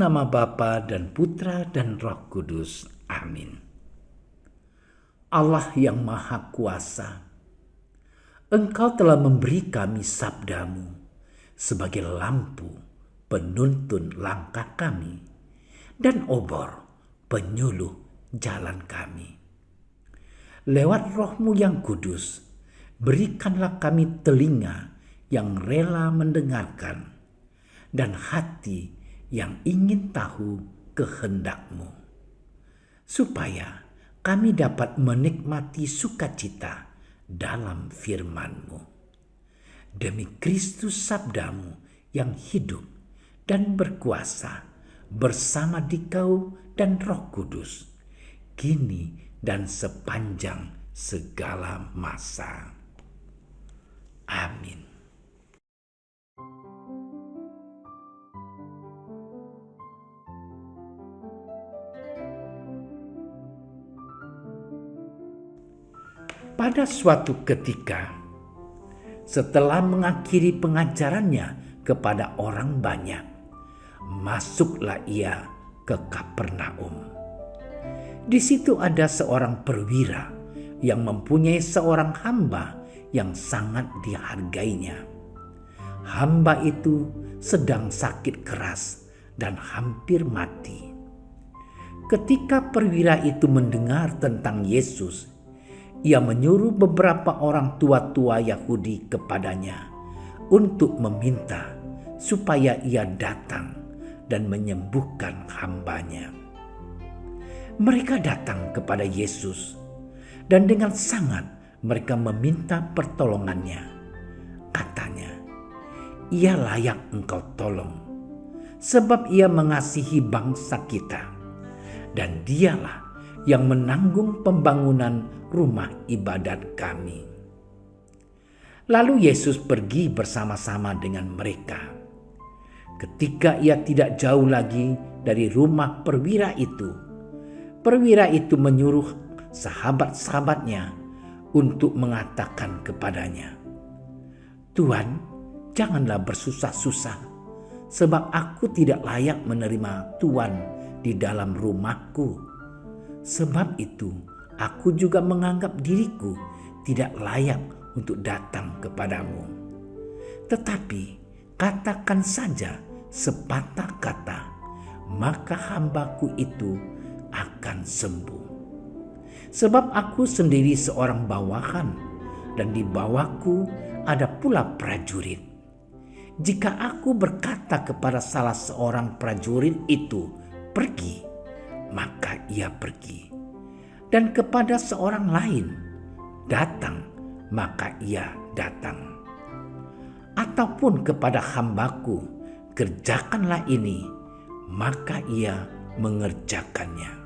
nama Bapa dan Putra dan Roh Kudus. Amin. Allah yang Maha Kuasa, Engkau telah memberi kami sabdamu sebagai lampu penuntun langkah kami dan obor penyuluh jalan kami. Lewat Roh-Mu yang kudus, berikanlah kami telinga yang rela mendengarkan dan hati yang ingin tahu kehendak-Mu, supaya kami dapat menikmati sukacita dalam firman-Mu. Demi Kristus sabdamu yang hidup dan berkuasa bersama Dikau dan Roh Kudus, kini dan sepanjang segala masa. Amin. Pada suatu ketika, setelah mengakhiri pengajarannya kepada orang banyak, masuklah ia ke Kapernaum. Di situ ada seorang perwira yang mempunyai seorang hamba yang sangat dihargainya. Hamba itu sedang sakit keras dan hampir mati. Ketika perwira itu mendengar tentang Yesus, ia menyuruh beberapa orang tua-tua Yahudi kepadanya untuk meminta supaya ia datang dan menyembuhkan hambanya. Mereka datang kepada Yesus dan dengan sangat mereka meminta pertolongannya. Katanya, ia layak engkau tolong sebab ia mengasihi bangsa kita dan dialah yang menanggung pembangunan rumah ibadat kami. Lalu Yesus pergi bersama-sama dengan mereka. Ketika ia tidak jauh lagi dari rumah perwira itu menyuruh sahabat-sahabatnya untuk mengatakan kepadanya, "Tuhan, janganlah bersusah-susah, sebab aku tidak layak menerima Tuhan di dalam rumahku. Sebab itu, aku juga menganggap diriku tidak layak untuk datang kepadamu. Tetapi katakan saja sepatah kata, maka hambaku itu akan sembuh. Sebab aku sendiri seorang bawahan, dan di bawahku ada pula prajurit. Jika aku berkata kepada salah seorang prajurit itu, 'Pergi,' maka ia pergi. Dan kepada seorang lain, 'Datang,' maka ia datang. Ataupun kepada hambaku, 'Kerjakanlah ini,' maka ia mengerjakannya."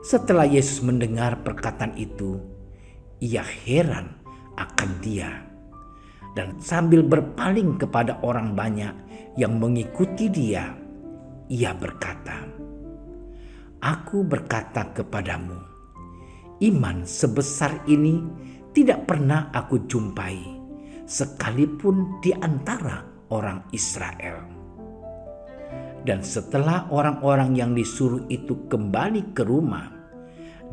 Setelah Yesus mendengar perkataan itu, ia heran akan dia. Dan sambil berpaling kepada orang banyak yang mengikuti dia, ia berkata, "Aku berkata kepadamu, iman sebesar ini tidak pernah aku jumpai, sekalipun di antara orang Israel." Dan setelah orang-orang yang disuruh itu kembali ke rumah,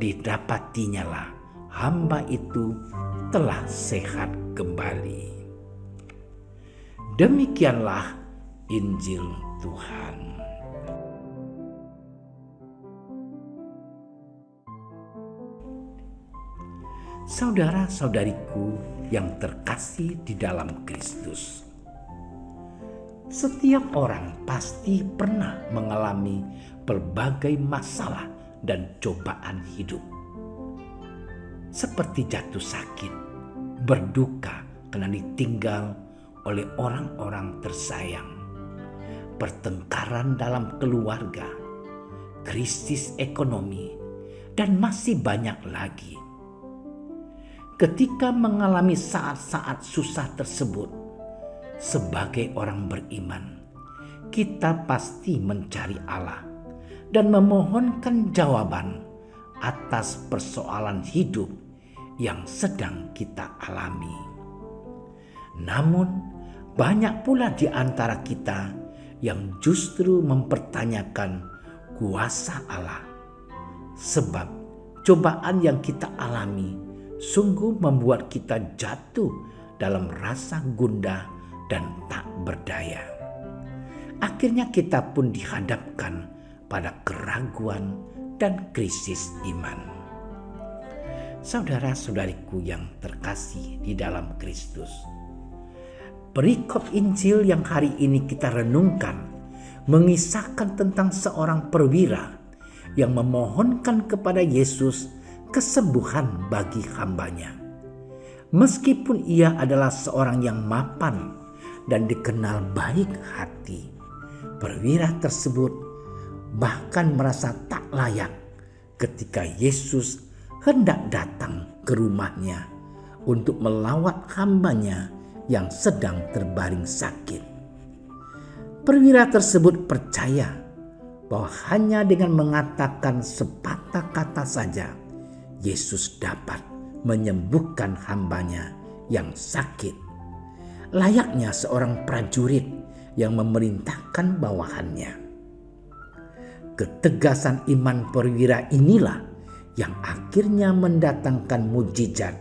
didapatinyalah hamba itu telah sehat kembali. Demikianlah Injil Tuhan. Saudara-saudariku yang terkasih di dalam Kristus, setiap orang pasti pernah mengalami berbagai masalah dan cobaan hidup. Seperti jatuh sakit, berduka karena ditinggal oleh orang-orang tersayang, pertengkaran dalam keluarga, krisis ekonomi, dan masih banyak lagi. Ketika mengalami saat-saat susah tersebut, sebagai orang beriman, kita pasti mencari Allah dan memohonkan jawaban atas persoalan hidup yang sedang kita alami. Namun, banyak pula di antara kita yang justru mempertanyakan kuasa Allah. Sebab cobaan yang kita alami sungguh membuat kita jatuh dalam rasa gundah dan tak berdaya. Akhirnya kita pun dihadapkan pada keraguan dan krisis iman. Saudara-saudariku yang terkasih di dalam Kristus, perikop Injil yang hari ini kita renungkan mengisahkan tentang seorang perwira yang memohonkan kepada Yesus kesembuhan bagi hambanya. Meskipun ia adalah seorang yang mapan dan dikenal baik hati, perwira tersebut bahkan merasa tak layak ketika Yesus hendak datang ke rumahnya untuk melawat hambanya yang sedang terbaring sakit. Perwira tersebut percaya bahwa hanya dengan mengatakan sepatah kata saja Yesus dapat menyembuhkan hambanya yang sakit. Layaknya seorang prajurit yang memerintahkan bawahannya. Ketegasan iman perwira inilah yang akhirnya mendatangkan mujizat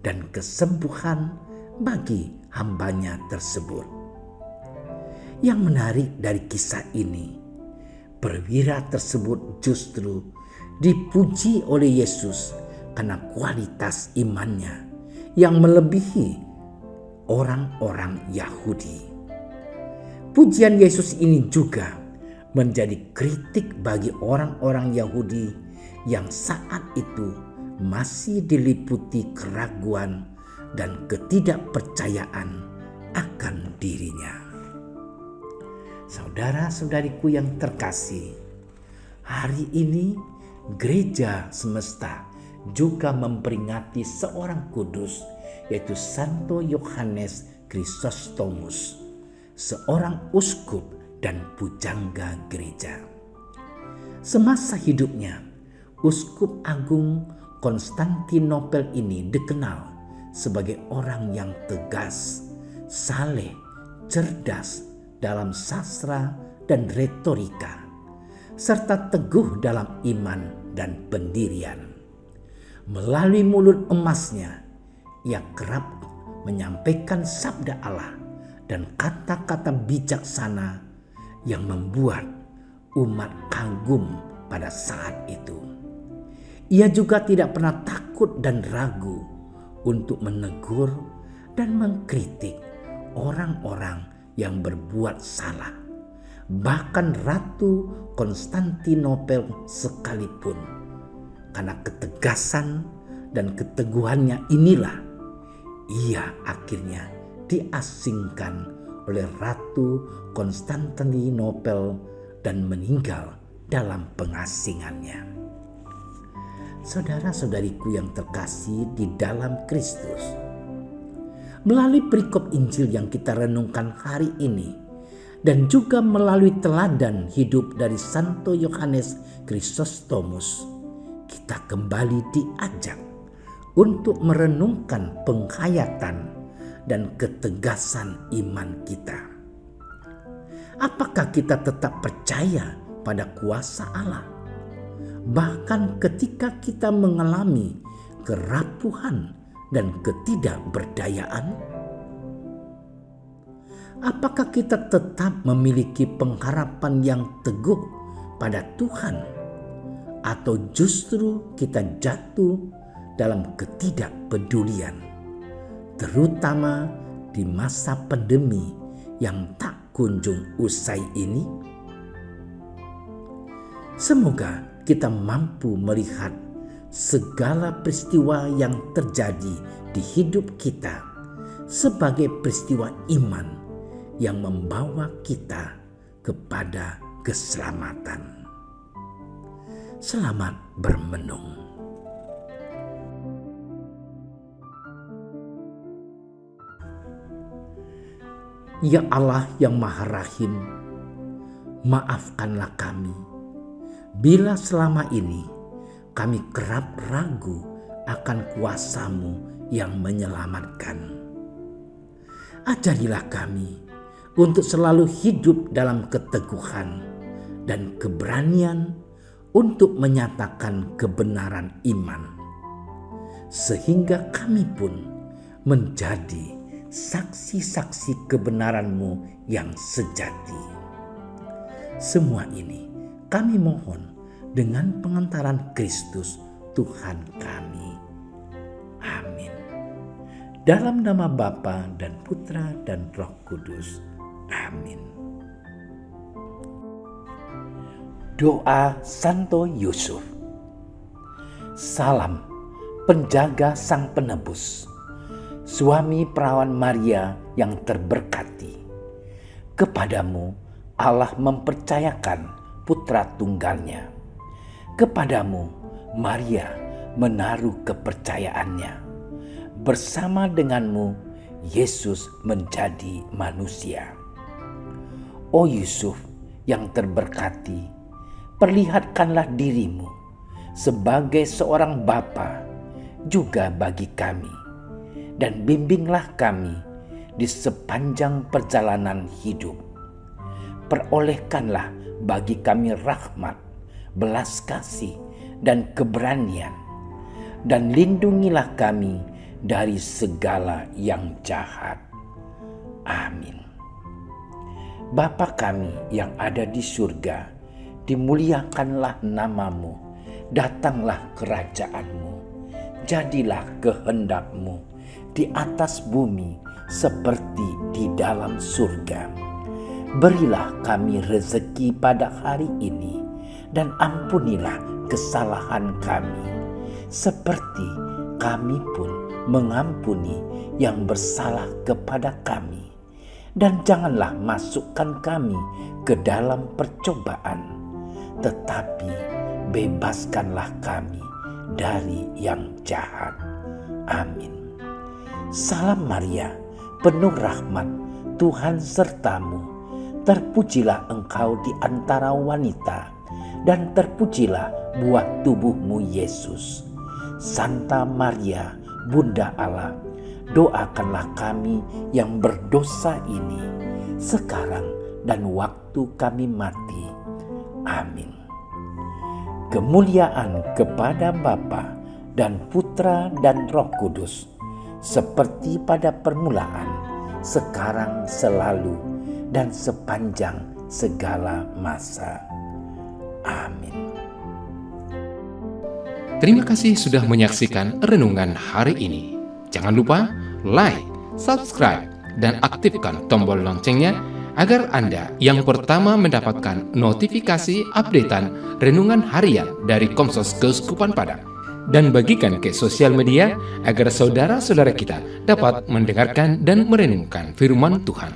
dan kesembuhan bagi hambanya tersebut. Yang menarik dari kisah ini, perwira tersebut justru dipuji oleh Yesus karena kualitas imannya yang melebihi orang-orang Yahudi. Pujian Yesus ini juga menjadi kritik bagi orang-orang Yahudi yang saat itu masih diliputi keraguan dan ketidakpercayaan akan dirinya. Saudara-saudariku yang terkasih, hari ini gereja semesta juga memperingati seorang kudus, yaitu Santo Yohanes Chrysostomus, seorang uskup dan pujangga gereja. Semasa hidupnya, Uskup Agung Konstantinopel ini dikenal sebagai orang yang tegas, saleh, cerdas dalam sastra dan retorika, serta teguh dalam iman dan pendirian. Melalui mulut emasnya, ia kerap menyampaikan sabda Allah dan kata-kata bijaksana yang membuat umat kagum pada saat itu. Ia juga tidak pernah takut dan ragu untuk menegur dan mengkritik orang-orang yang berbuat salah. Bahkan Ratu Konstantinopel sekalipun. Karena ketegasan dan keteguhannya inilah ia akhirnya diasingkan oleh Ratu Konstantinopel dan meninggal dalam pengasingannya. Saudara-saudariku yang terkasih di dalam Kristus, melalui perikop Injil yang kita renungkan hari ini dan juga melalui teladan hidup dari Santo Yohanes Chrysostomus, kita kembali diajak untuk merenungkan penghayatan dan ketegasan iman kita. Apakah kita tetap percaya pada kuasa Allah? Bahkan ketika kita mengalami kerapuhan dan ketidakberdayaan? Apakah kita tetap memiliki pengharapan yang teguh pada Tuhan? Atau justru kita jatuh dalam ketidakpedulian, terutama di masa pandemi yang tak kunjung usai ini? Semoga kita mampu melihat segala peristiwa yang terjadi di hidup kita sebagai peristiwa iman yang membawa kita kepada keselamatan. Selamat bermenung. Ya Allah yang Maha Rahim, maafkanlah kami bila selama ini kami kerap ragu akan kuasa-Mu yang menyelamatkan. Ajarilah kami untuk selalu hidup dalam keteguhan dan keberanian untuk menyatakan kebenaran iman, sehingga kami pun menjadi saksi-saksi kebenaran-Mu yang sejati. Semua ini kami mohon dengan pengantaran Kristus Tuhan kami. Amin. Dalam nama Bapa dan Putra dan Roh Kudus. Amin. Doa Santo Yusuf. Salam penjaga Sang Penebus, suami perawan Maria yang terberkati. Kepadamu Allah mempercayakan putra tunggalnya. Kepadamu Maria menaruh kepercayaannya. Bersama denganmu Yesus menjadi manusia. O Yusuf yang terberkati, perlihatkanlah dirimu sebagai seorang bapa juga bagi kami, dan bimbinglah kami di sepanjang perjalanan hidup. Perolehkanlah bagi kami rahmat, belas kasih, dan keberanian, dan lindungilah kami dari segala yang jahat. Amin. Bapa kami yang ada di surga, dimuliakanlah nama-Mu, datanglah kerajaan-Mu, jadilah kehendak-Mu di atas bumi seperti di dalam surga. Berilah kami rezeki pada hari ini, dan ampunilah kesalahan kami, seperti kami pun mengampuni yang bersalah kepada kami. Dan janganlah masukkan kami ke dalam percobaan, tetapi bebaskanlah kami dari yang jahat. Amin. Salam Maria, penuh rahmat, Tuhan sertamu. Terpujilah engkau di antara wanita, dan terpujilah buah tubuhmu Yesus. Santa Maria, Bunda Allah, doakanlah kami yang berdosa ini, sekarang dan waktu kami mati. Amin. Kemuliaan kepada Bapa dan Putra dan Roh Kudus, seperti pada permulaan, sekarang, selalu, dan sepanjang segala masa. Amin. Terima kasih sudah menyaksikan renungan hari ini. Jangan lupa like, subscribe, dan aktifkan tombol loncengnya agar Anda yang pertama mendapatkan notifikasi updatean renungan harian dari Komsos Keuskupan Padang. Dan bagikan ke sosial media agar saudara-saudara kita dapat mendengarkan dan merenungkan firman Tuhan.